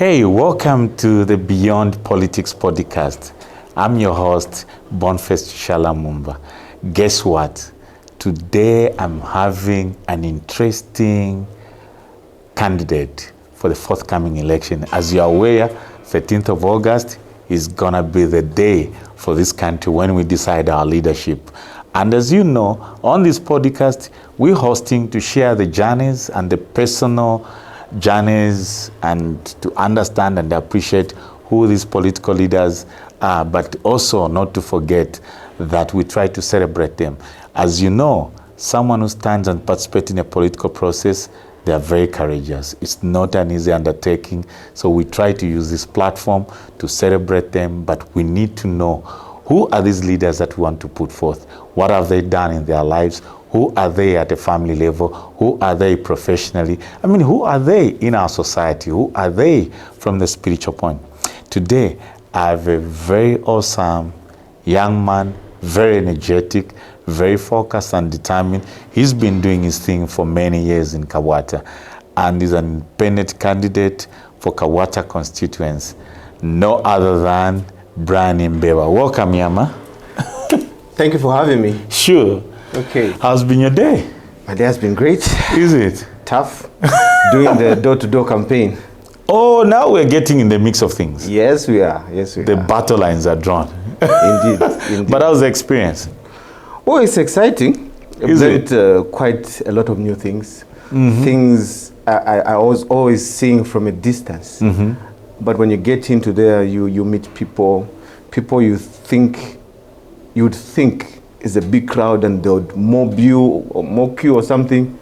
Hey, welcome to the Beyond Politics podcast. I'm your host, Boniface Shalamumba. Guess what? Today I'm having an interesting candidate for the forthcoming election. As you are aware, 13th of August is gonna be the day for this country when we decide our leadership. And as you know, on this podcast, we're hosting to share the journeys and the personal journeys and to understand and appreciate who these political leaders are, but also not to forget that we try to celebrate them. As you know, someone who stands and participates in a political process, they are very courageous. It's not an easy undertaking, so we try to use this platform to celebrate them, but we need to know who are these leaders that we want to put forth? What have they done in their lives? Who are they at a family level? Who are they professionally? I mean, who are they in our society? Who are they from the spiritual point? Today, I have a very awesome young man, very energetic, very focused and determined. He's been doing his thing for many years in Kabwata, and is an independent candidate for Kabwata Constituency. No other than Brian Mbeba. Welcome, Yama. Thank you for having me. Sure. Okay. How's been your day? My day has been great. Is it? Tough. Doing the door-to-door campaign. Oh, now we're getting in the mix of things. Yes, we are. Yes, we The are. battle lines are drawn. Indeed. Indeed. But how's the experience? Oh, it's exciting. Is I've learned quite a lot of new things. Things I was always seeing from a distance. But when you get into there, you meet people you would think is a big crowd and they would mob you or mock you or something.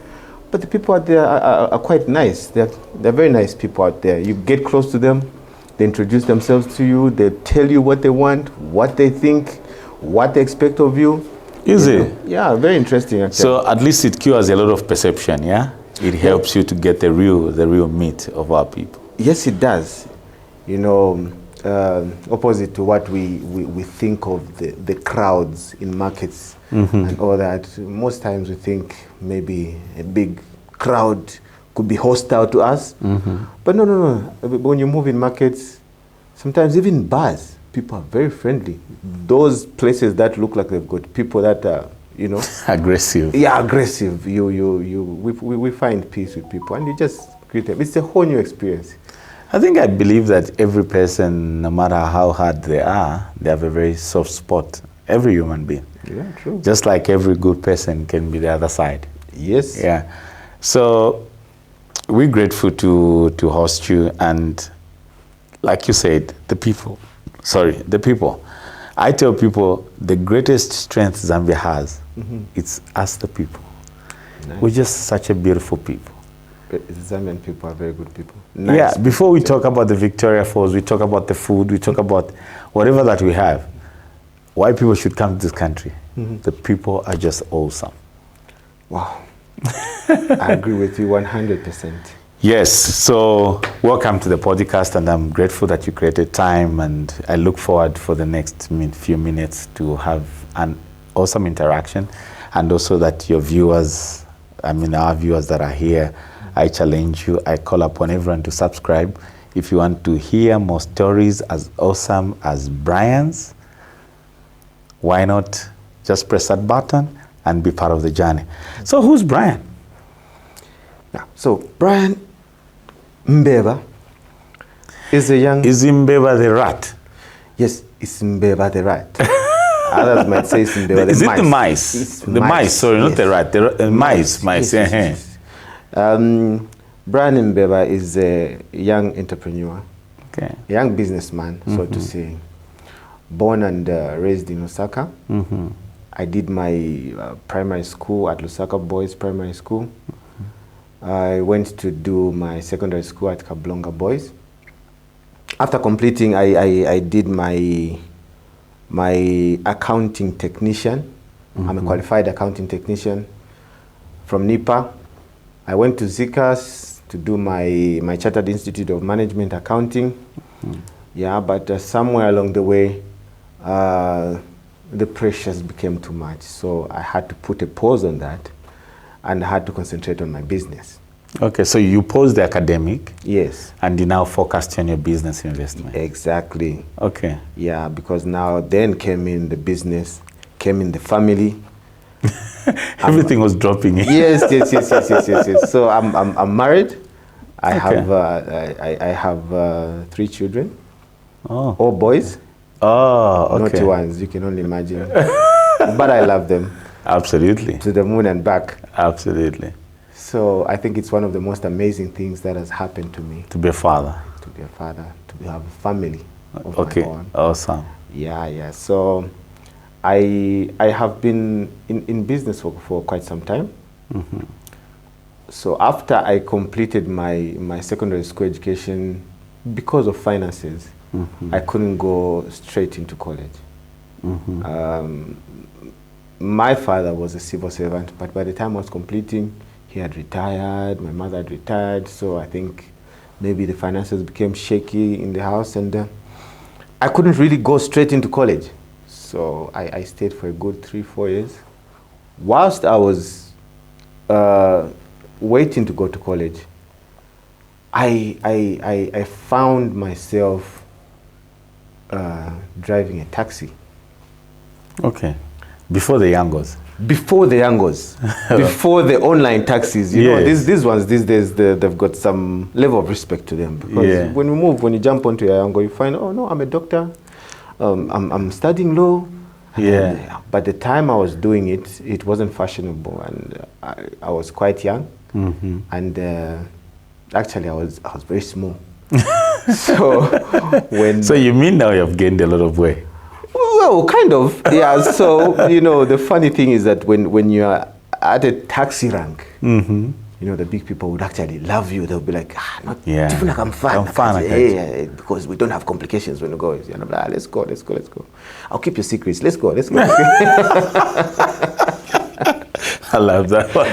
But the people out there are quite nice. They're very nice people out there. You get close to them, they introduce themselves to you, they tell you what they want, what they think, what they expect of you. Is it? Yeah, very interesting actually. So at least it cures a lot of perception, yeah? It helps you to get the real meat of our people. Yes, it does. You know, opposite to what we think of the crowds in markets and all that. Most times we think maybe a big crowd could be hostile to us. But no. When you move in markets, sometimes even bars, people are very friendly. Those places that look like they've got people that are, you know, Aggressive. Yeah, aggressive. We find peace with people and you just greet them. It's a whole new experience. I believe that every person, no matter how hard they have a very soft spot. Every human being. Yeah, true. Just like every good person can be the other side. Yes. Yeah. So we're grateful to host you, and like you said, the people. I tell people the greatest strength Zambia has, it's us the people. Nice. We're just such a beautiful people. Zambian people are very good people. Yeah, Nice before we people. talk about the Victoria Falls, we talk about the food, we talk about whatever that we have, why people should come to this country. The people are just awesome. Wow. I agree with you 100%. Yes, so welcome to the podcast, and I'm grateful that you created time, and I look forward for the next few minutes to have an awesome interaction, and also that your viewers, our viewers that are here, I challenge you, I call upon everyone to subscribe. If you want to hear more stories as awesome as Brian's, why not just press that button and be part of the journey. So who's Brian? Yeah. So Brian Mbeba is a young... Is Mbeba the rat? Yes, it's Mbeba the rat. Others might say it's Mbeba the mice. Is it the mice? It's the mice, sorry, yes. Not the rat. The mice. Yes. Brian Mbeba is a young entrepreneur, a young businessman, so to say. Born and raised in Lusaka. I did my primary school at Lusaka Boys Primary School. I went to do my secondary school at Kablonga Boys. After completing, I did my accounting technician. I'm a qualified accounting technician from NIPA. I went to ZICAS to do my Chartered Institute of Management Accounting. Yeah, but somewhere along the way, the pressures became too much. So I had to put a pause on that and I had to concentrate on my business. Okay, so you paused the academic. Yes. And you now focused on your business investment. Exactly. Okay. Yeah, because now then came in the business, came in the family. Everything was dropping in. Yes. So I'm married. I Okay. have 3 children. Oh. All boys. Oh, okay. Naughty ones, you can only imagine. But I love them. Absolutely. To the moon and back. Absolutely. So I think it's one of the most amazing things that has happened to me. To be a father. To be a father, to have a family of okay. my own. Awesome. Yeah. So I have been in business for quite some time. Mm-hmm. So after I completed my secondary school education, because of finances, mm-hmm. I couldn't go straight into college. Mm-hmm. My father was a civil servant, but by the time I was completing, he had retired, my mother had retired, so I think maybe the finances became shaky in the house, and I couldn't really go straight into college. So I stayed for a good 3-4 years. Whilst I was waiting to go to college, I found myself driving a taxi. Okay. Before the Yangos. Before the Yangos, before the online taxis, you know, these ones these days, they've got some level of respect to them, because when you jump onto your Yango, you find, oh no, I'm a doctor, I'm studying law. But the time I was doing it, it wasn't fashionable, and I was quite young, mm-hmm. and actually I was very small. So you mean now you've gained a lot of weight? Well, kind of, yeah. So, you know, the funny thing is that when you are at a taxi rank, mm-hmm. you know, the big people would actually love you. They'll be like, yeah. Even like I'm fine. Hey, because we don't have complications when we go. And I'm like, let's go. I'll keep your secrets. Let's go. I love that one.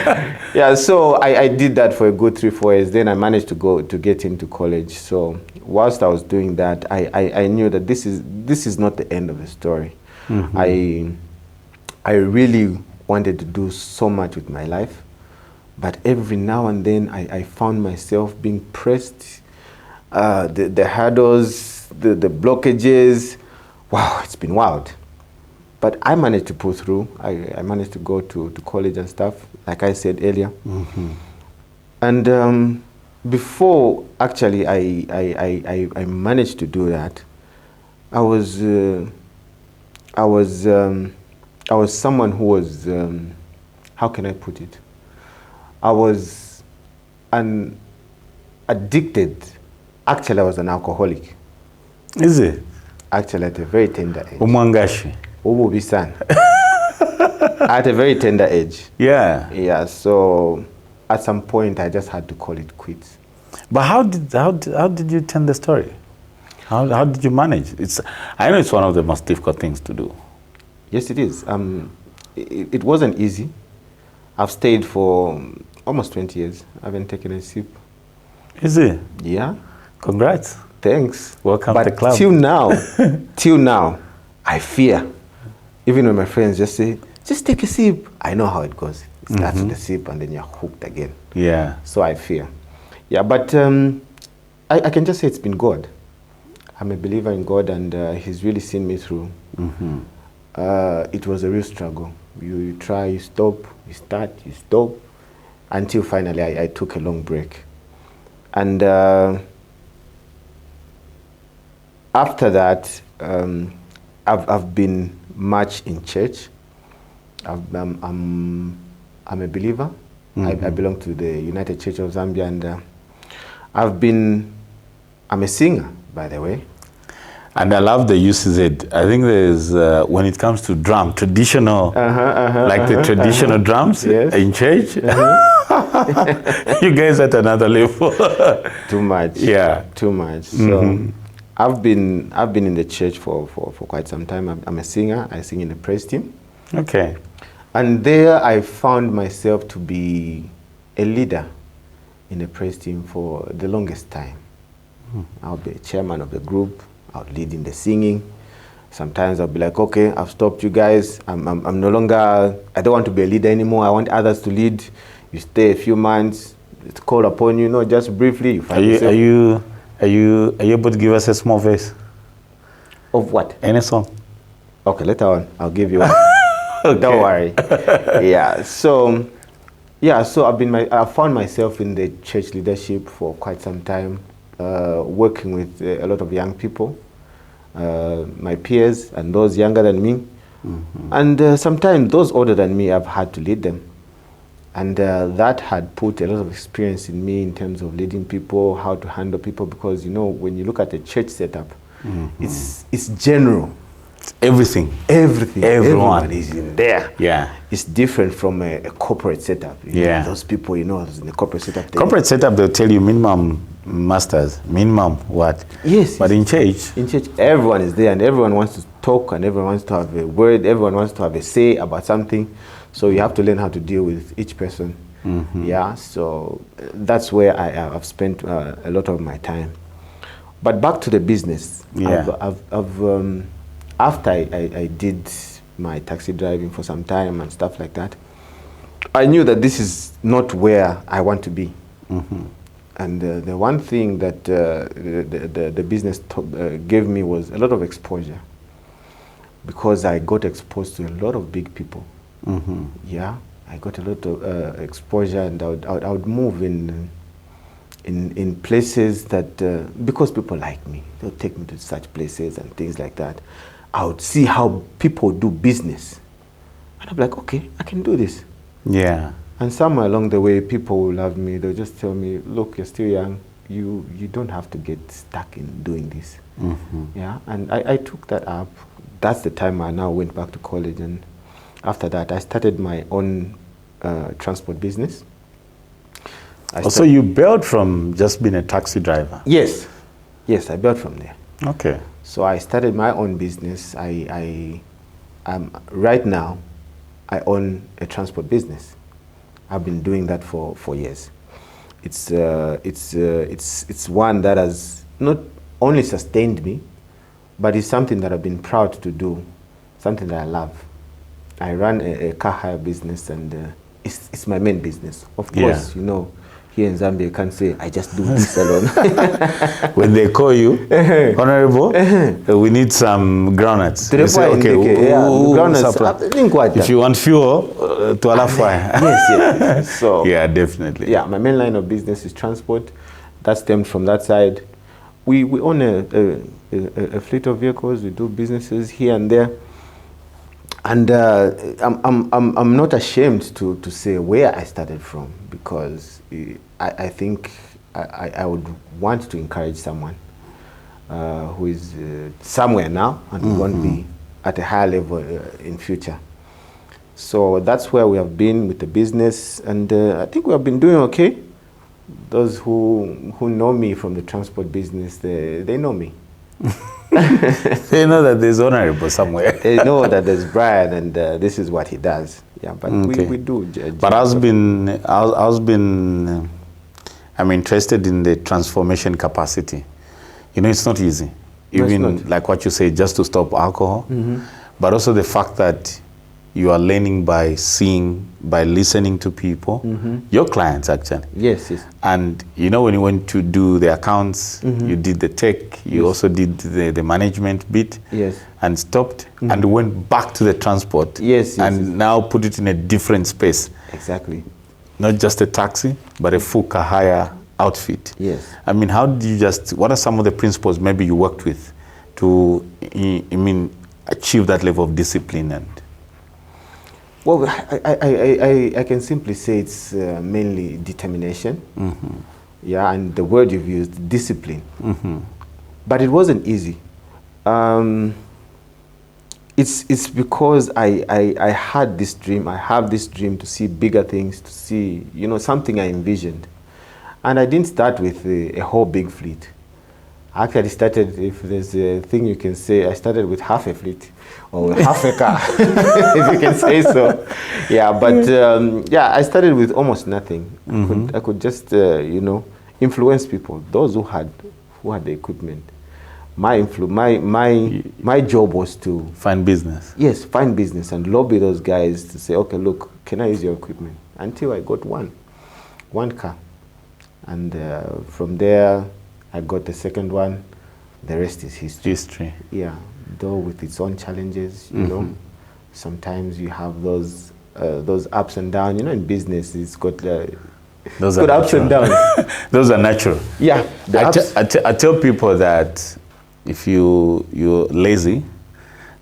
Yeah, so I did that for a good 3-4 years. Then I managed to get into college. So whilst I was doing that, I knew that this is not the end of the story. Mm-hmm. I really wanted to do so much with my life, but every now and then I found myself being pressed, the hurdles, the blockages. Wow, it's been wild. But I managed to pull through. I managed to go to college and stuff, like I said earlier. Mm-hmm. And before actually I managed to do that, I was someone who was, how can I put it? I was addicted. Actually, I was an alcoholic. Is it? Actually, at a very tender age. Umwangashi. At a very tender age. Yeah. Yeah. So at some point, I just had to call it quits. But how did you tell the story? How did you manage? I know it's one of the most difficult things to do. Yes, it is. It wasn't easy. I've stayed for almost 20 years. I haven't taken a sip. Is it? Yeah. Congrats. Thanks. Welcome to the club. Till now, I fear. Even when my friends just say, just take a sip, I know how it goes. It starts with a sip and then you're hooked again. Yeah. So I fear. Yeah, but I can just say it's been God. I'm a believer in God, and He's really seen me through. Mm-hmm. It was a real struggle. You try, you stop, you start, you stop, until finally I took a long break. And after that, I've been much in church. I'm a believer. Mm-hmm. I belong to the United Church of Zambia, and I'm a singer, by the way. And I love the UCZ. I think there's, when it comes to traditional, the traditional drums in church, you guys at another level. Too much. Yeah. Too much. So I've been in the church for quite some time. I'm a singer. I sing in the praise team. Okay. And there I found myself to be a leader in the praise team for the longest time. I'll be a chairman of the group. I'll lead in the singing. Sometimes I'll be like, okay, I've stopped you guys. I'm no longer, I don't want to be a leader anymore. I want others to lead. You stay a few months, it's called upon you, just briefly. You find Are you able to give us a small verse? Of what? Any song? Okay, later on, I'll give you one. Okay. Don't worry. So I found myself in the church leadership for quite some time, working with a lot of young people, my peers and those younger than me. And sometimes those older than me, I've had to lead them. And that had put a lot of experience in me in terms of leading people, how to handle people, because, when you look at the church setup, it's general. Everything. Everyone is in there. Yeah. It's different from a corporate setup. Those people, in the corporate setup. Corporate setup, they'll tell you minimum masters, minimum what? Yes. But in church, everyone is there, and everyone wants to talk, and everyone wants to have a word, everyone wants to have a say about something. So you have to learn how to deal with each person. So that's where I've spent a lot of my time. But back to the business. After I did my taxi driving for some time and stuff like that, I knew that this is not where I want to be. And the one thing that the business gave me was a lot of exposure, because I got exposed to a lot of big people. I got a lot of exposure, and I would move in places that, because people like me, they'll take me to such places and things like that. I would see how people do business, and I'm like, okay, I can do this. yeah. And somewhere along the way, people will love me. They'll just tell me, look, you're still young. You don't have to get stuck in doing this. And I took that up. That's the time I now went back to college, and after that, I started my own transport business. So you built from just being a taxi driver? Yes, I built from there. Okay. So I started my own business. Right now, I own a transport business. I've been doing that for years. It's one that has not only sustained me, but it's something that I've been proud to do, something that I love. I run a car hire business, and it's my main business. Of course, here in Zambia, you can't say, I just do this alone. When they call you, Honorable, we need some groundnuts. They say, okay, groundnuts. If you want fuel, to Alafai. Yes. So, yeah, definitely. Yeah, my main line of business is transport. That stemmed from that side. We own a fleet of vehicles. We do businesses here and there. And I'm not ashamed to say where I started from, because I think I would want to encourage someone who is somewhere now and want to be at a higher level in future. So that's where we have been with the business, and I think we have been doing okay. Those who know me from the transport business, they know me. They know that there's Honorable somewhere. They know that there's Brian, and this is what he does. Yeah, but we do. But I'm interested in the transformation capacity. It's not easy. Even like what you say, just to stop alcohol, but also the fact that you are learning by seeing, by listening to people, your clients actually. Yes. And when you went to do the accounts, you did the tech, you also did the management bit, and stopped and went back to the transport, and now put it in a different space. Exactly. Not just a taxi, but a full car hire outfit. Yes. I mean, what are some of the principles maybe you worked with to, achieve that level of discipline? And well, I can simply say it's mainly determination. Yeah, and the word you've used, discipline. But it wasn't easy. It's because I had this dream. I have this dream to see bigger things, to see something I envisioned, and I didn't start with a whole big fleet. I actually started, if there's a thing you can say, I started with half a fleet or half a car, if you can say so. Yeah, but I started with almost nothing. I could just influence people, those who had the equipment. My job was to find business. Yes, find business and lobby those guys to say, okay, look, can I use your equipment? Until I got one car. And from there, I got the second one. The rest is history. History. Yeah, though with its own challenges, you know. Sometimes you have those ups and downs. You know, in business, it's got those good are ups and natural. downs. Those are natural. Yeah, I tell people that if you're lazy,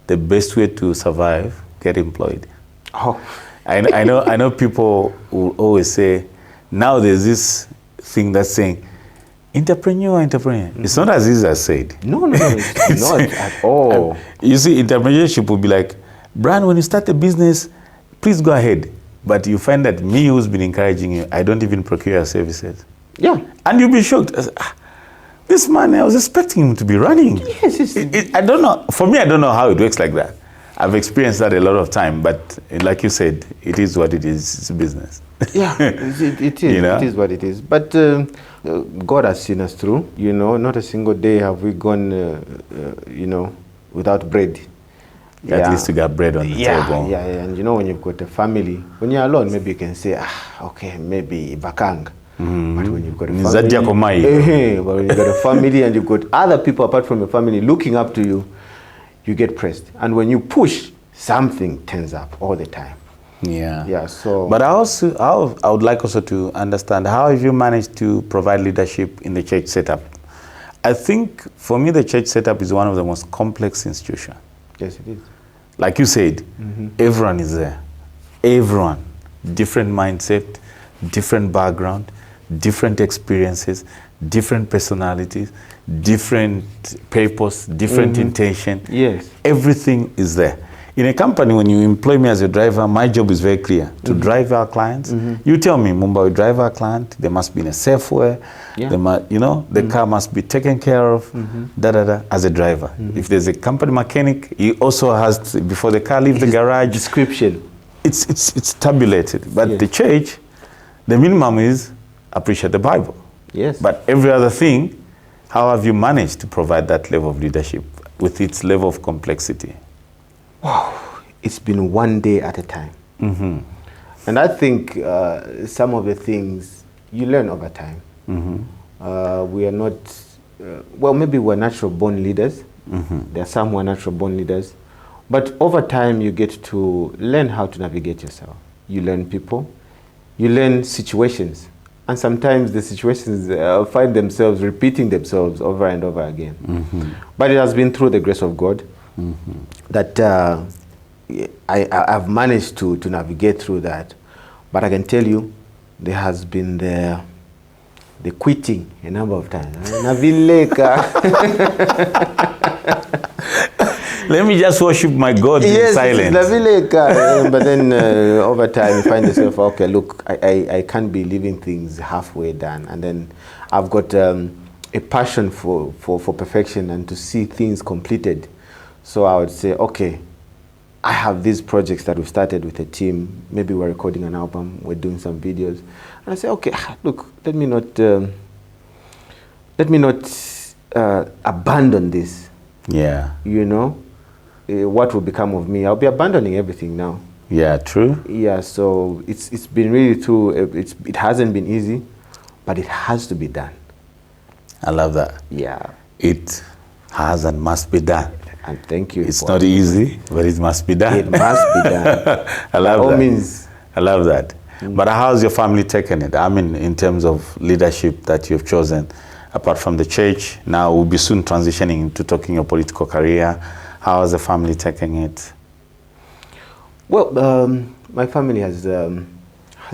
the best way to survive, get employed. Oh. I know people will always say, now there's this thing that's saying, entrepreneur. It's not as easy as said. No, it's not at all. You see, entrepreneurship will be like, Brian, when you start a business, please go ahead. But you find that me who's been encouraging you, I don't even procure your services. Yeah. And you'll be shocked. This man, I was expecting him to be running. Yes. I don't know. For me, I don't know how it works like that. I've experienced that a lot of time, but like you said, it is what it is. It's business. Yeah, it is. You know? It is what it is. But God has seen us through. You know, not a single day have we gone, you know, without bread. At least you got bread on the table. Yeah. And you know, when you've got a family, when you're alone, maybe you can say, okay, maybe bakang. But when you've got a family, but when you've got a family and you've got other people apart from your family looking up to you, you get pressed. And when you push, something turns up all the time. Yeah. So. But I would like also to understand, how have you managed to provide leadership in the church setup? I think for me, the church setup is one of the most complex institutions. Yes, it is. Like you said, everyone is there. Everyone, different mindset, different background, different experiences, different personalities, different purpose, different intention. Yes. Everything is there. In a company, when you employ me as a driver, my job is very clear, to drive our clients. You tell me, Mumba, we drive our client, they must be in a safe way, the car must be taken care of, as a driver. If there's a company mechanic, he also has, before the car leaves the garage. Description. It's tabulated. But the church, the minimum is appreciate the Bible. Yes. But every other thing, how have you managed to provide that level of leadership with its level of complexity? Wow, it's been one day at a time. And I think some of the things you learn over time. We are not, well, maybe we're natural born leaders. There are some who are natural born leaders. But over time, you get to learn how to navigate yourself. You learn people, you learn situations. And sometimes the situations find themselves repeating themselves over and over again. But it has been through the grace of God that I've managed to navigate through that. But I can tell you, there has been the quitting a number of times. Let me just worship my God in silence. But then over time you find yourself, okay, look, I can't be leaving things halfway done. And then I've got a passion for perfection and to see things completed. So I would say, okay, I have these projects that we started with a team. Maybe we're recording an album, we're doing some videos. And I say, okay, look, let me not abandon this. Yeah. You know, what will become of me? I'll be abandoning everything now. Yeah, true. Yeah, so it's been really true. It hasn't been easy, but it has to be done. I love that. Yeah. It has and must be done. And thank you. It's not easy, but it must be done. It must be done. I love that. By all means. I love that. But how's your family taken it? I mean, in terms of leadership that you've chosen, apart from the church, now we'll be soon transitioning into talking your political career. How has the family taken it? Well, my family has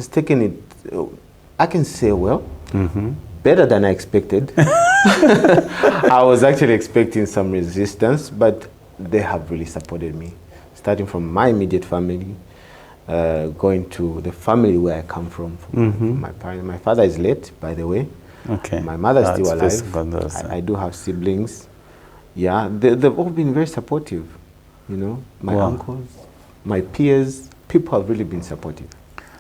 taken it, I can say well, better than I expected. I was actually expecting some resistance, but they have really supported me. Starting from my immediate family, going to the family where I come from my parents. My father is late, by the way. Okay. My mother is still alive. I do have siblings. Yeah, they've all been very supportive. You know, my uncles, my peers, people have really been supportive.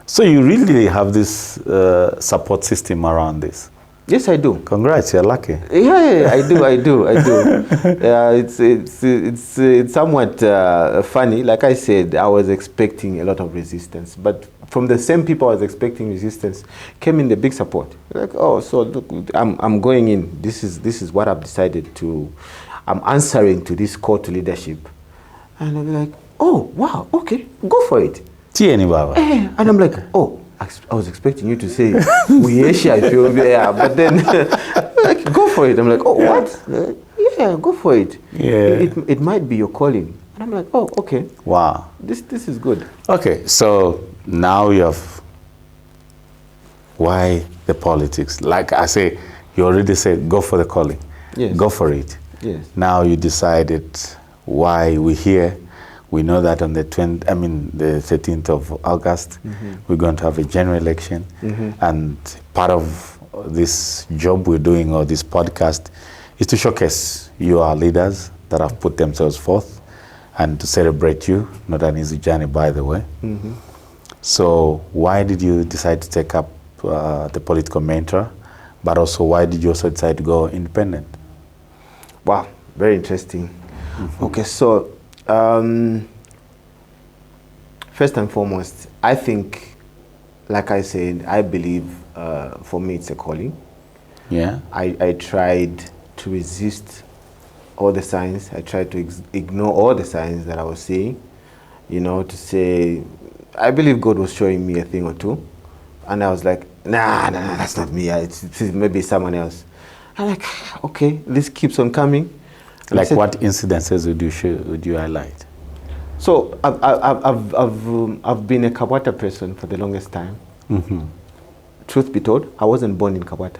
So you really have this support system around this? Yes, I do. Congrats, you're lucky. Yeah, I do. It's somewhat funny. Like I said, I was expecting a lot of resistance, but from the same people I was expecting resistance, came in the big support. Like, oh, so look, I'm going in. This is what I've decided to. I'm answering to this call to leadership. And I'll be like, oh, wow, okay, go for it. And I'm like, oh, I was expecting you to say, we Asia, yeah, but then, like, go for it. I'm like, oh, what? Yeah, go for it. Yeah. It might be your calling. And I'm like, oh, okay. Wow. This is good. Okay, so now you have, why the politics? Like I say, you already said, go for the calling. Yes. Go for it. Yes. Now you decided why we're here. We know that on the 13th of August, we're going to have a general election. And part of this job we're doing, or this podcast, is to showcase you, our leaders that have put themselves forth, and to celebrate you. Not an easy journey, by the way. So why did you decide to take up the political mentor, but also why did you also decide to go independent? Wow, very interesting. Okay, so first and foremost, I think, like I said, I believe for me it's a calling. Yeah. I tried to resist all the signs. I tried to ignore all the signs that I was seeing, you know, to say, I believe God was showing me a thing or two. And I was like, nah, that's not me. It's maybe someone else. I'm like, okay, this keeps on coming. And like what incidences would you highlight? So I've been a Kabwata person for the longest time. Truth be told, I wasn't born in Kabwata,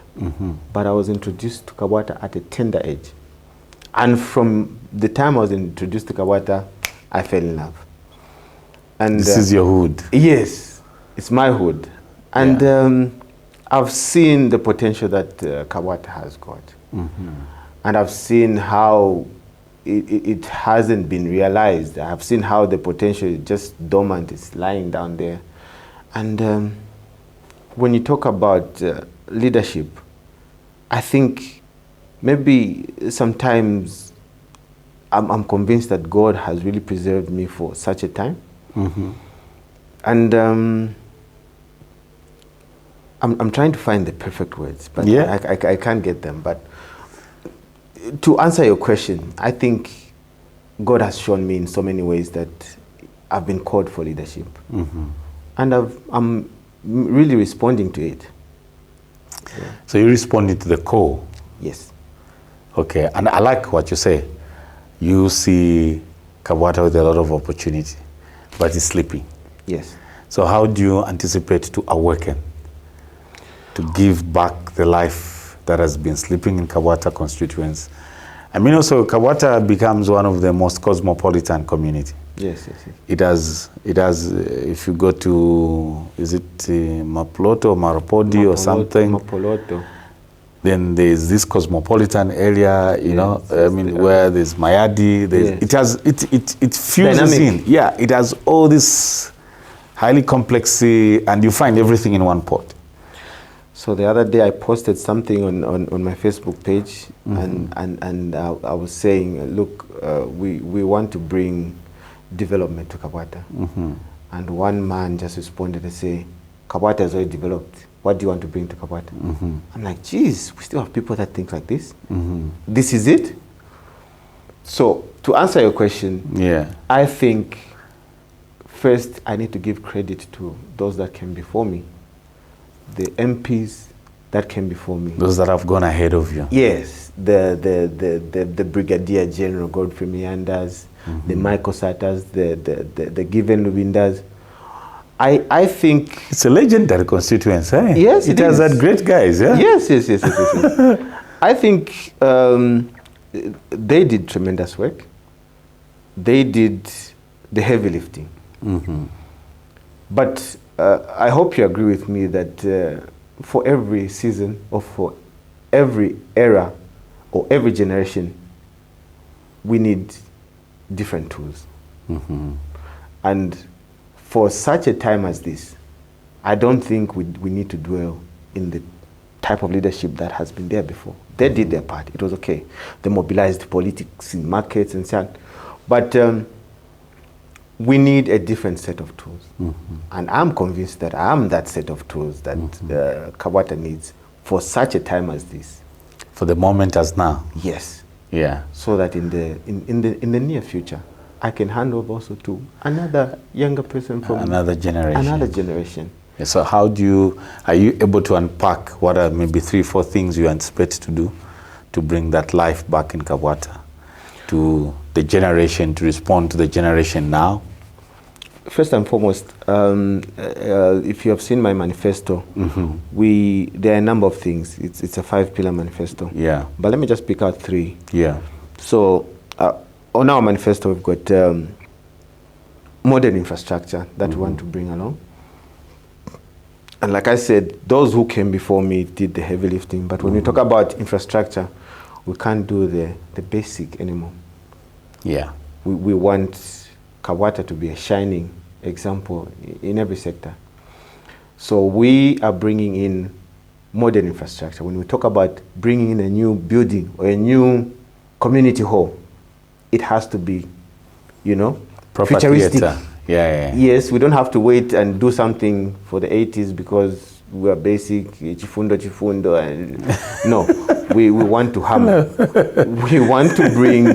but I was introduced to Kabwata at a tender age. And from the time I was introduced to Kabwata, I fell in love. And this is your hood. Yes, it's my hood. And I've seen the potential that Kabwata has got. And I've seen how it hasn't been realized. I've seen how the potential is just dormant, it's lying down there. And when you talk about leadership, I think maybe sometimes I'm convinced that God has really preserved me for such a time. And I'm trying to find the perfect words, but I can't get them. But to answer your question, I think God has shown me in so many ways that I've been called for leadership. And I'm really responding to it. So you're responding to the call? Yes. Okay, and I like what you say. You see Kabwata with a lot of opportunity, but it's sleeping. Yes. So how do you anticipate to awaken, to give back the life that has been sleeping in Kabwata constituency? I mean, also Kabwata becomes one of the most cosmopolitan community. Yes, yes, yes. It has. If you go to, is it Mapoloto or Maropodi or something? Mapoloto. Then there's this cosmopolitan area, you know. I mean, where there's Mayadi. It fuses in. Yeah, it has all this highly complex, and you find everything in one pot. So the other day I posted something on my Facebook page, and I was saying, look, we want to bring development to Kabwata. And one man just responded and say, Kabwata is already developed. What do you want to bring to Kabwata? I'm like, geez, we still have people that think like this. This is it? So to answer your question, I think first I need to give credit to those that came before me. The MPs that came before me. Those that have gone ahead of you. Yes, the Brigadier General Godfrey Miandas, the Michael Satters, the Given Lubindas. I think it's a legendary constituency. Eh? Yes, it has had great guys. Yeah. Yes. I think they did tremendous work. They did the heavy lifting. But I hope you agree with me that for every season or for every era or every generation, we need different tools. And for such a time as this, I don't think we need to dwell in the type of leadership that has been there before. They did their part. It was okay. They mobilized politics in markets and so on. But we need a different set of tools. And I'm convinced that I'm that set of tools that Kabwata needs for such a time as this. For the moment as now. Yes. Yeah. So that in the near future, I can hand over also to another younger person from another generation. Another generation. Yeah, so are you able to unpack what are maybe 3-4 things you anticipate to do to bring that life back in Kabwata to the generation, to respond to the generation now? First and foremost, if you have seen my manifesto, there are a number of things. It's a 5-pillar manifesto. Yeah. But let me just pick out 3. Yeah. So on our manifesto, we've got modern infrastructure that we want to bring along. And like I said, those who came before me did the heavy lifting. But when we talk about infrastructure, we can't do the basic anymore. Yeah. We want Kabwata to be a shining example in every sector. So we are bringing in modern infrastructure. When we talk about bringing in a new building or a new community hall, it has to be, proper futuristic. Theater. Yeah. Yes, we don't have to wait and do something for the 80s because we are basic, chifundo, and no, we want to we want to bring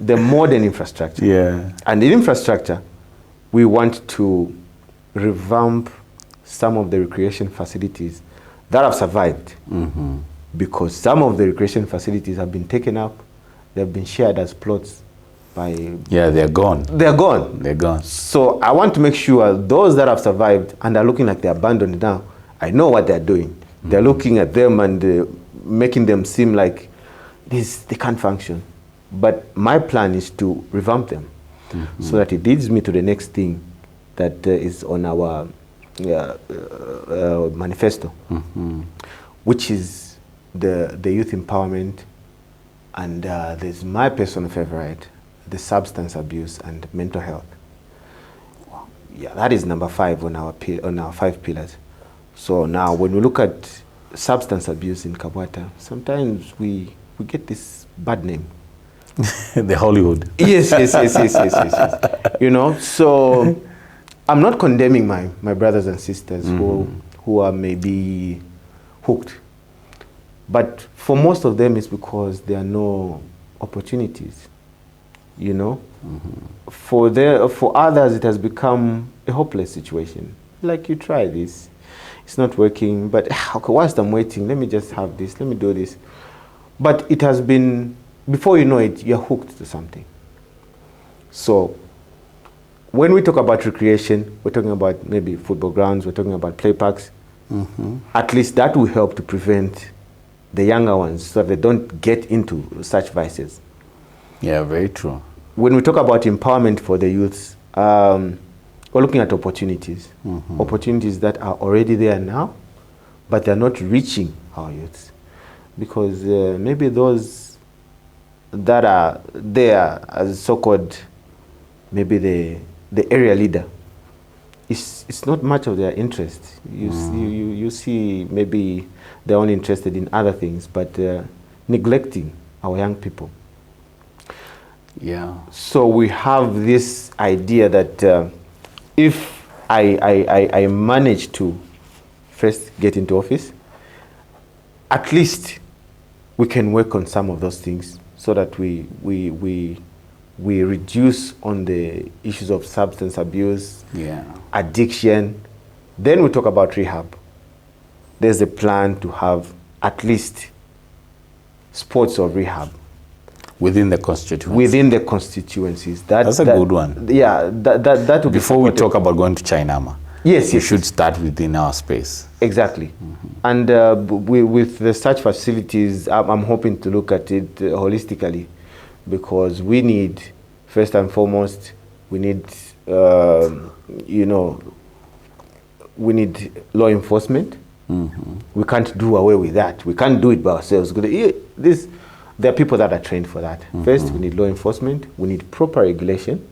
the modern infrastructure. Yeah. And in infrastructure, we want to revamp some of the recreation facilities that have survived. Because some of the recreation facilities have been taken up, they've been shared as plots by... Yeah, they're gone. They're gone. They're gone. So I want to make sure those that have survived and are looking like they're abandoned now, I know what they're doing. They're looking at them and making them seem like they can't function. But my plan is to revamp them so that it leads me to the next thing that is on our manifesto, which is the youth empowerment. And there's my personal favorite, the substance abuse and mental health. Yeah, that is number 5 on our 5 pillars. So now when we look at substance abuse in Kabwata, sometimes we get this bad name. The Hollywood. Yes. So I'm not condemning my brothers and sisters who are maybe hooked. But for most of them, it's because there are no opportunities. For others, it has become a hopeless situation. Like, you try this, it's not working, but okay, whilst I'm waiting, let me just have this, let me do this. But it has been, before you know it, you're hooked to something. So when we talk about recreation, we're talking about maybe football grounds, we're talking about play parks. At least that will help to prevent the younger ones so that they don't get into such vices. Yeah, very true. When we talk about empowerment for the youths, we're looking at opportunities. Opportunities that are already there now, but they're not reaching our youths. Because maybe those that are there as so-called, maybe the area leader, it's not much of their interest. You see maybe they're only interested in other things, but neglecting our young people. Yeah. So we have this idea that if I manage to first get into office, at least we can work on some of those things so that we reduce on the issues of substance abuse, addiction. Then we talk about rehab. There's a plan to have at least sports of rehab. Within the constituency. Within the constituencies. That's a good one. Yeah, that would be before we talk about going to Chinama. Yes, we should start within our space. Exactly. And with the such facilities, I'm hoping to look at it holistically, because we need, first and foremost, we need, we need law enforcement. We can't do away with that. We can't do it by ourselves. There are people that are trained for that. First, we need law enforcement. We need proper regulation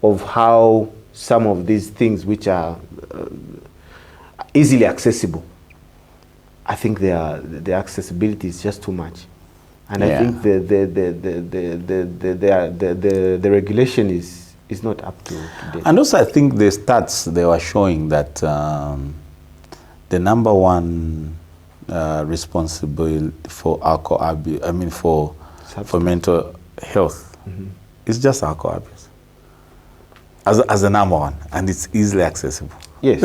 of how some of these things which are easily accessible. I think the accessibility is just too much, and I think the regulation is is not up to date. And also, I think the stats, they were showing that the number one responsible for alcohol abuse, for mental health, is just alcohol abuse. As the number one, and it's easily accessible. Yes.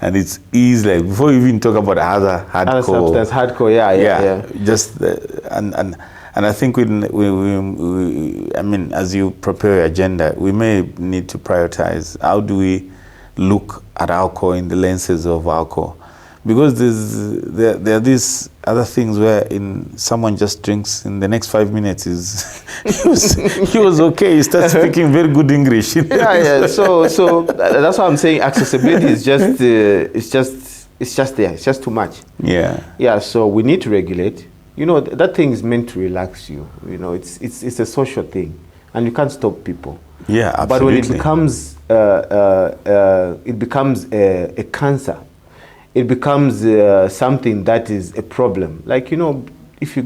And it's easily, before you even talk about other hardcore. Other substance, hardcore, yeah. Just, and I think as you prepare your agenda, we may need to prioritize how do we look at alcohol in the lenses of alcohol. Because there are these other things where someone just drinks in the next 5 minutes he was okay. He starts speaking very good English. So that's why I'm saying accessibility is just there. It's just too much. Yeah. So we need to regulate. That thing is meant to relax you. It's a social thing, and you can't stop people. Yeah, absolutely. But when it becomes a cancer. It becomes something that is a problem. Like, if you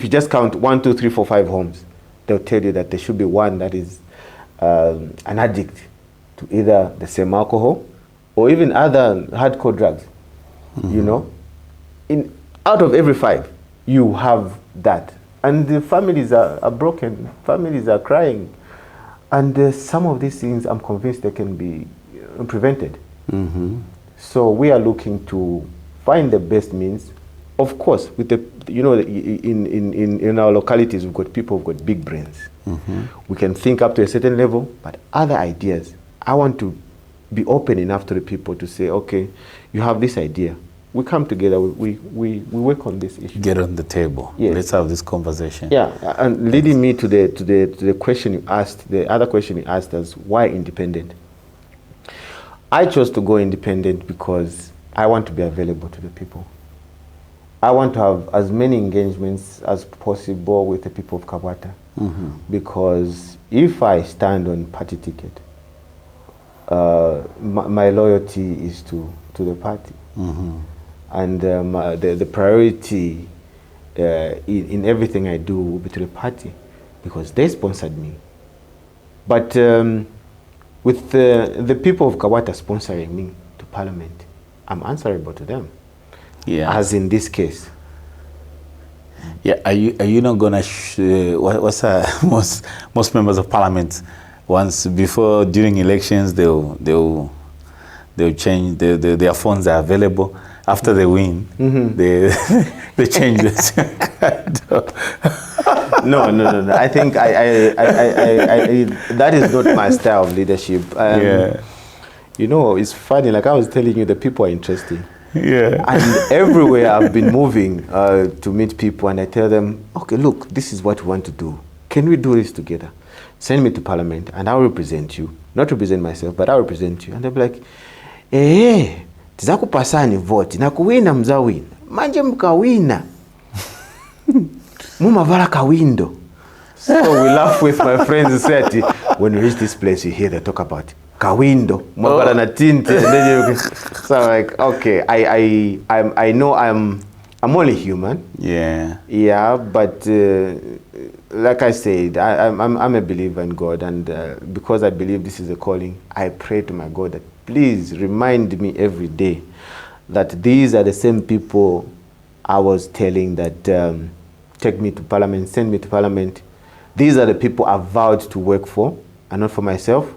just count 1, 2, 3, 4, 5 homes, they'll tell you that there should be one that is an addict to either the same alcohol or even other hardcore drugs. Out of every 5, you have that. And the families are broken. Families are crying. And some of these things, I'm convinced they can be prevented. So we are looking to find the best means. Of course, with in our localities, we've got people who've got big brains. We can think up to a certain level, but other ideas, I want to be open enough to the people to say, okay, you have this idea. We come together, we work on this issue. Get on the table. Yes. Let's have this conversation. Yeah, and leading me to the question you asked, the other question you asked us, why independent? I chose to go independent because I want to be available to the people. I want to have as many engagements as possible with the people of Kabwata. Because if I stand on party ticket, my loyalty is to the party. And the priority in everything I do will be to the party because they sponsored me. But with the people of Kabwata sponsoring me to Parliament, I'm answerable to them. Yeah. As in this case. Yeah. Are you not gonna? What's most members of Parliament during elections they'll change their phones are available. After they win, they change this. No. I think that is not my style of leadership. It's funny. Like I was telling you, the people are interesting. Yeah. And everywhere I've been moving to meet people, and I tell them, okay, look, this is what we want to do. Can we do this together? Send me to Parliament, and I'll represent you. Not represent myself, but I'll represent you. And they'll be like, tizakupasani vote na kuwina mzawina manje mkawina mumavala kawindo. So we laugh with my friends and say, when we reach this place, you hear they talk about kawindo, mavala na tinte. So I'm like, okay, I know I'm only human. Yeah, but like I said, I'm a believer in God, and because I believe this is a calling, I pray to my God that please remind me every day that these are the same people I was telling that take me to Parliament, send me to Parliament. These are the people I vowed to work for and not for myself.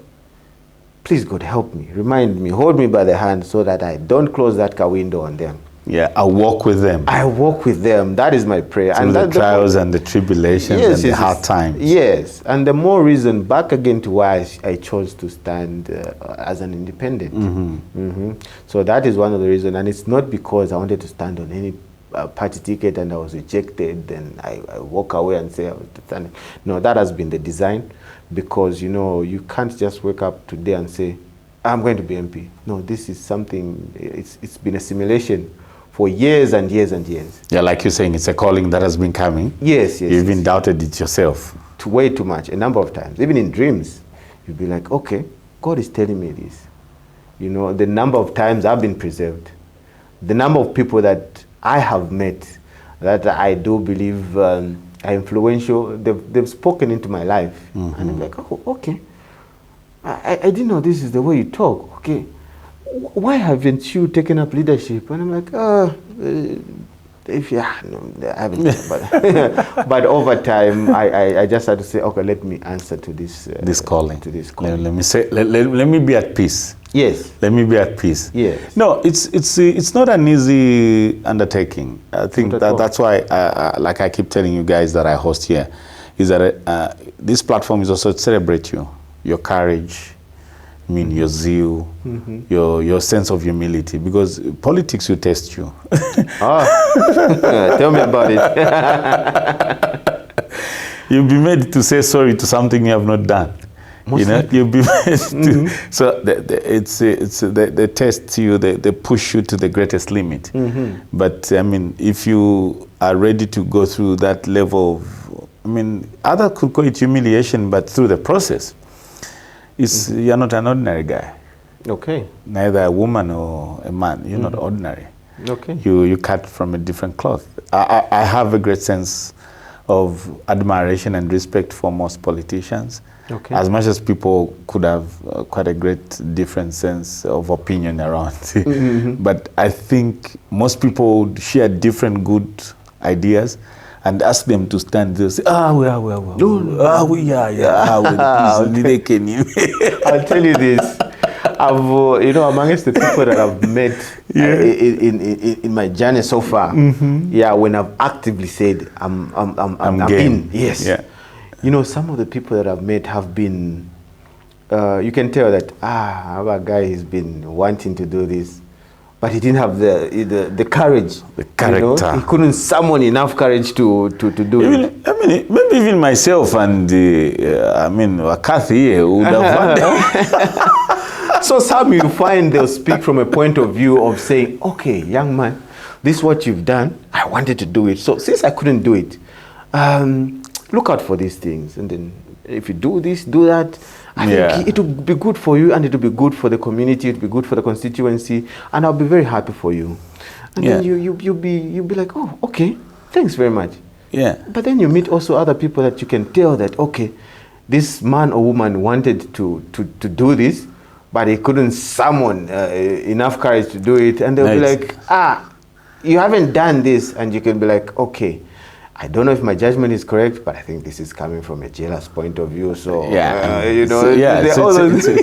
Please, God, help me, remind me, hold me by the hand so that I don't close that car window on them. Yeah, I walk with them. I walk with them. That is my prayer. Through the trials and the tribulations and the hard times. Yes, and the more reason, back again to why I chose to stand as an independent. So that is one of the reasons, and it's not because I wanted to stand on any party ticket and I was rejected, then I walk away and say I was standing. No, that has been the design, because you can't just wake up today and say, I'm going to be MP. No, this is something, it's been a simulation for years and years and years. Yeah, like you're saying, it's a calling that has been coming. Yes. You've even doubted it yourself. Way too much, a number of times. Even in dreams, you'll be like, okay, God is telling me this. The number of times I've been preserved, the number of people that I have met that I do believe I are influential. They've spoken into my life. And I'm like, oh, okay. I didn't know this is the way you talk. Okay. Why haven't you taken up leadership? And I'm like, no, I haven't. But over time, I just had to say, okay, let me answer to this calling. To this calling. Let me be at peace. Yes. Let me be at peace. Yes. No, it's not an easy undertaking. I think that's why, like I keep telling you guys that I host here, is that this platform is also to celebrate you, your courage, your zeal, your sense of humility, because politics will test you. Tell me about it. You'll be made to say sorry to something you have not done. You'll be made to. So they test you, they push you to the greatest limit. But I mean, if you are ready to go through that level of, others could call it humiliation, but through the process. You're not an ordinary guy. Okay. Neither a woman or a man. You're not ordinary. Okay. You cut from a different cloth. I have a great sense of admiration and respect for most politicians. Okay. As much as people could have quite a great different sense of opinion around. But I think most people would share different good ideas, and ask them to stand there and say, we are. I'll tell you this. I've, amongst the people that I've met in my journey so far, when I've actively said, I'm in. Yes. Yeah. Some of the people that I've met have been, you can tell that, our guy has been wanting to do this, but he didn't have the courage. The character. He couldn't summon enough courage to do it. Maybe even myself and, Kathy here would have So some you find they'll speak from a point of view of saying, okay, young man, this is what you've done. I wanted to do it. So since I couldn't do it, look out for these things. And then if you do this, do that, I think it will be good for you, and it will be good for the community, it will be good for the constituency, and I'll be very happy for you. And then you'll be like, oh, okay, thanks very much. Yeah. But then you meet also other people that you can tell that, okay, this man or woman wanted to do this, but he couldn't summon enough courage to do it. And they'll be like, you haven't done this. And you can be like, okay, I don't know if my judgment is correct, but I think this is coming from a jealous point of view. So,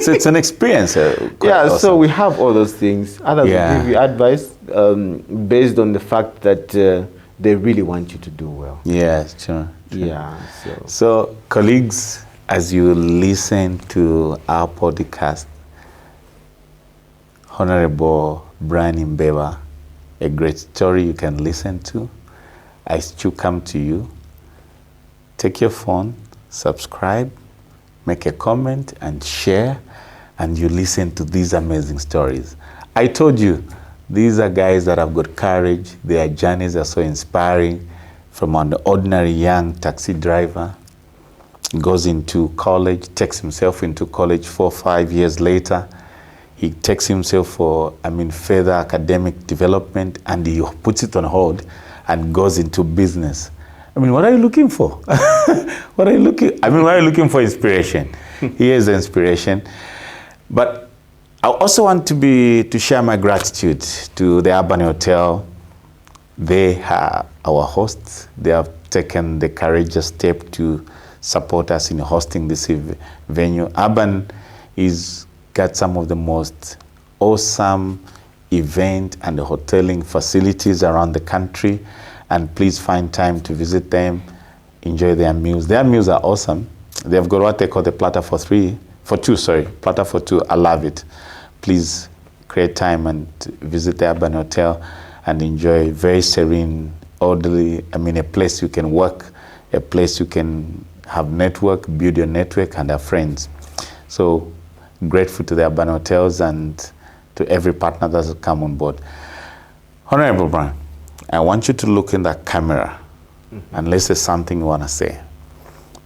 it's an experience. Awesome. So we have all those things. Others will give you advice based on the fact that they really want you to do well. Yes, sure. Yeah. So, colleagues, as you listen to our podcast, Honorable Brian Mbeba, a great story you can listen to. I still come to you. Take your phone, subscribe, make a comment, and share, and you listen to these amazing stories. I told you, these are guys that have got courage. Their journeys are so inspiring. From an ordinary young taxi driver, goes into college, takes himself into college 4 or 5 years later. He takes himself for, further academic development, and he puts it on hold and goes into business. What are you looking for? Why are you looking for? Inspiration. Here's the inspiration. But I also want to share my gratitude to the Urban Hotel. They are our hosts. They have taken the courageous step to support us in hosting this venue. Urban is got some of the most awesome event and hoteling facilities around the country, and please find time to visit them, enjoy their meals. Their meals are awesome. They've got what they call the platter for two. I love it. Please create time and visit the Urban Hotel and enjoy very serene, orderly, a place you can work, a place you can have network, build your network, and have friends. So grateful to the Urban Hotels and to every partner that's come on board. Honorable Brian, I want you to look in that camera, unless there's something you want to say.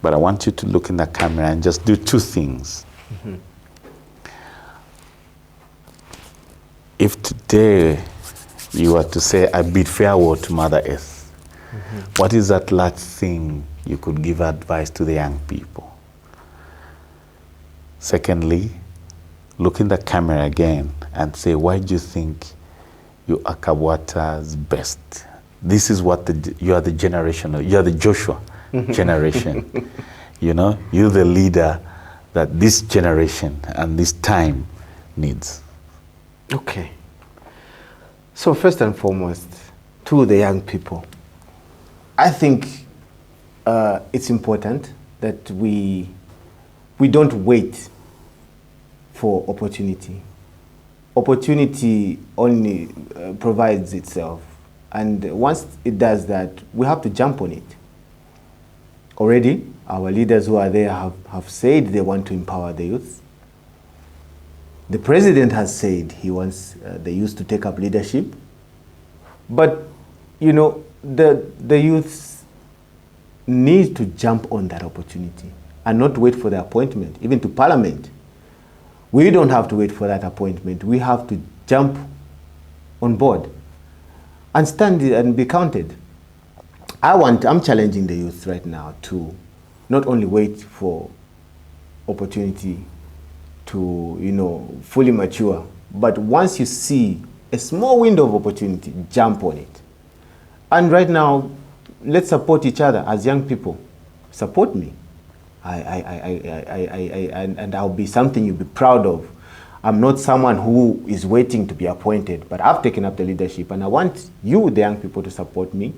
But I want you to look in that camera and just do 2 things. If today you were to say, I bid farewell to Mother Earth, What is that last thing you could give advice to the young people? Secondly, look in the camera again and say, why do you think you are Kabwata's best? This is what you are the generation, you are the Joshua generation. You know, you're the leader that this generation and this time needs. Okay. So first and foremost, to the young people, I think it's important that we don't wait for opportunity. Opportunity only provides itself. And once it does that, we have to jump on it. Already, our leaders who are there have said they want to empower the youth. The president has said he wants the youth to take up leadership. But, you know, the youth need to jump on that opportunity and not wait for the appointment, even to parliament. We don't have to wait for that appointment. We have to jump on board and stand and be counted. I'm challenging the youth right now to not only wait for opportunity to, you know, fully mature, but once you see a small window of opportunity, jump on it. And right now, let's support each other as young people. Support me. And I'll be something you'll be proud of. I'm not someone who is waiting to be appointed, but I've taken up the leadership, and I want you, the young people, to support me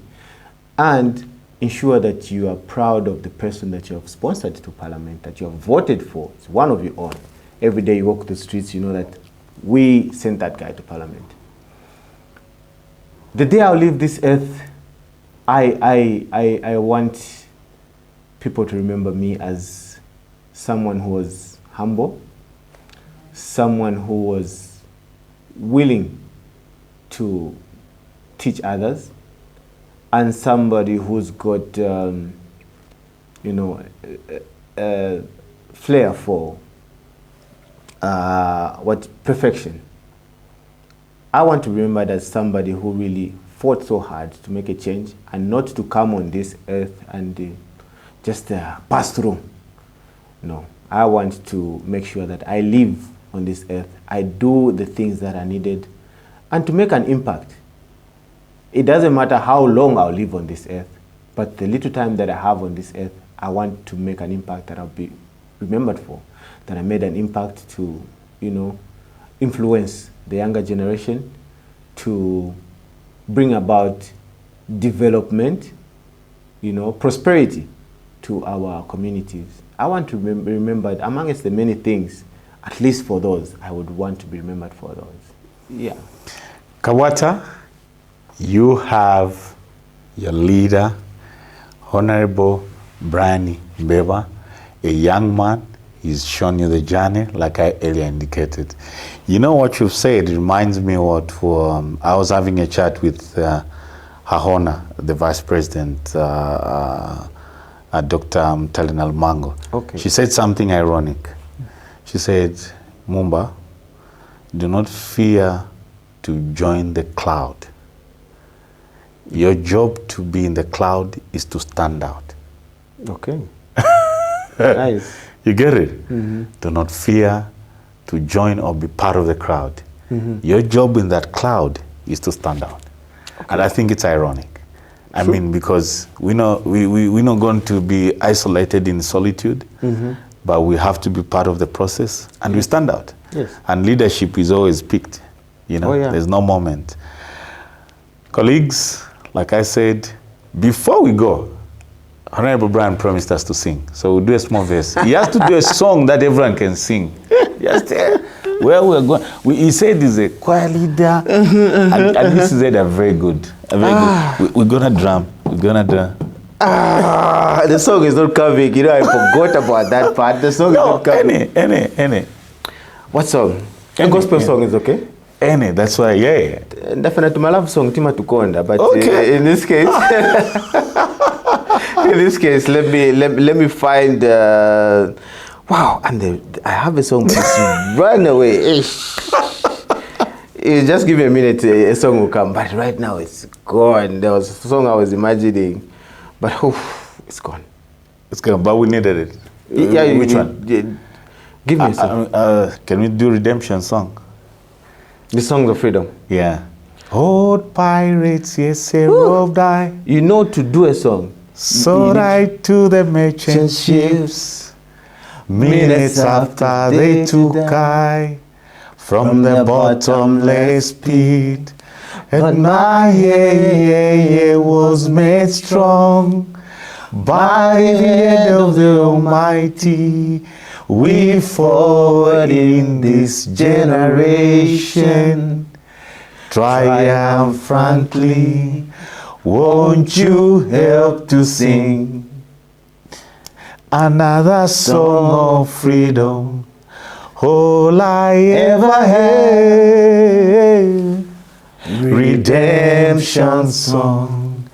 and ensure that you are proud of the person that you have sponsored to parliament, that you have voted for. It's one of your own. Every day you walk the streets, you know that we sent that guy to parliament. The day I'll leave this earth, I want people to remember me as someone who was humble, someone who was willing to teach others, and somebody who's got, you know, a flair for perfection. I want to remember that somebody who really fought so hard to make a change and not to come on this earth and just pass through. No, I want to make sure that I live on this earth. I do the things that are needed and to make an impact. It doesn't matter how long I'll live on this earth, but the little time that I have on this earth, I want to make an impact that I'll be remembered for, that I made an impact to, you know, influence the younger generation, to bring about development, you know, prosperity to our communities. I want to be remembered amongst the many things, at least for those, I would want to be remembered for those. Yeah. Kabwata, you have your leader, Honorable Brian Mbeba, a young man. He's shown you the journey, like I earlier indicated. You know what you've said reminds me what I was having a chat with Her Honor, the Vice President, Dr. Talin Almango. Okay. She said something ironic. She said, Mumba, do not fear to join the cloud. Your job to be in the cloud is to stand out. Okay. Nice. You get it? Mm-hmm. Do not fear to join or be part of the crowd. Mm-hmm. Your job in that cloud is to stand out. Okay. And I think it's ironic. I mean, because we're not going to be isolated in solitude, mm-hmm. but we have to be part of the process, and we stand out. Yes. And leadership is always picked. You know, There's no moment. Colleagues, like I said, before we go, Honorable Brian promised us to sing. So we'll do a small verse. He has to do a song that everyone can sing. Just where we're going. He said he's a choir leader. And this is a very good. Good. We're going to drum. The song is not coming. You know, I forgot about that part. The song is not coming. Any. What song? A gospel song is okay? Any, that's why, yeah. Definitely, my love song, Tima Tukonda. But okay. In this case... In this case, let me find. Wow, and I have a song, but it's run away. Just give me a minute, a song will come. But right now it's gone. There was a song I was imagining, but it's gone. It's gone, but we needed it. Yeah, which one? Give me a song. Can we do Redemption song? The Songs of Freedom. Yeah. Old pirates, yes, they robbed I. You know to do a song. So right to the merchant ships. Minutes after they took I from the bottomless pit. And my yeah was made strong by the hand of the Almighty. We forward in this generation triumphantly. Won't you help to sing another song of freedom? All I ever had, redemption song.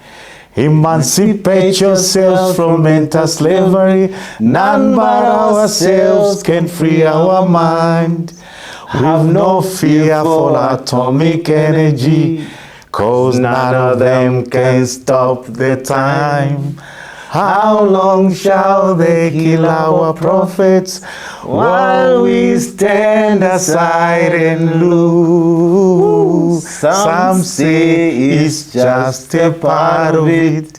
Emancipate yourselves from mental slavery. None but ourselves can free our mind. Have no fear for atomic energy, 'cause none of them can stop the time. How long shall they kill our prophets while we stand aside and look? Some say it's just a part of it.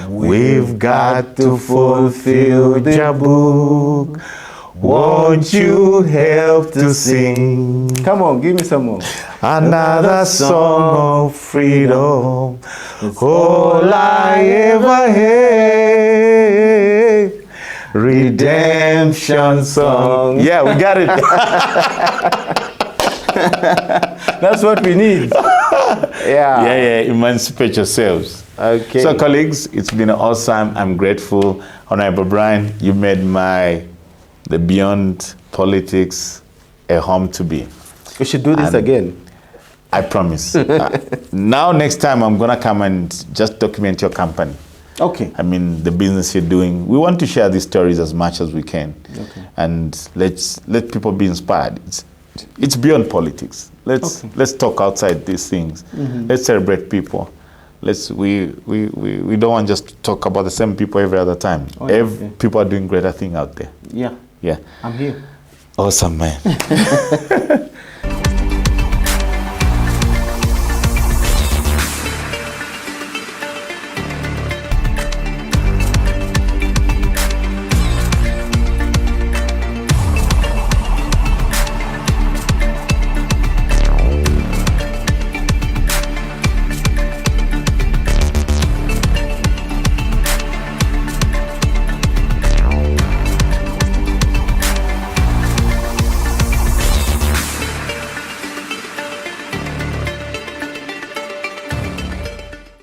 We've got to fulfill the book. Won't you help to sing? Come on, give me some more. Another song of freedom. All I ever had. Redemption song. Yeah, we got it. That's what we need. Yeah, emancipate yourselves. Okay. So, colleagues, it's been awesome. I'm grateful. Honorable Brian, you made the Beyond Politics a home to be. We should do this again. I promise. Now, next time, I'm going to come and just document your company. Okay. I mean, the business you're doing. We want to share these stories as much as we can. Okay. And let people be inspired. It's beyond politics. Let's talk outside these things. Mm-hmm. Let's celebrate people. We don't want just to talk about the same people every other time. People are doing greater things out there. Yeah. Yeah. I'm here. Awesome, man.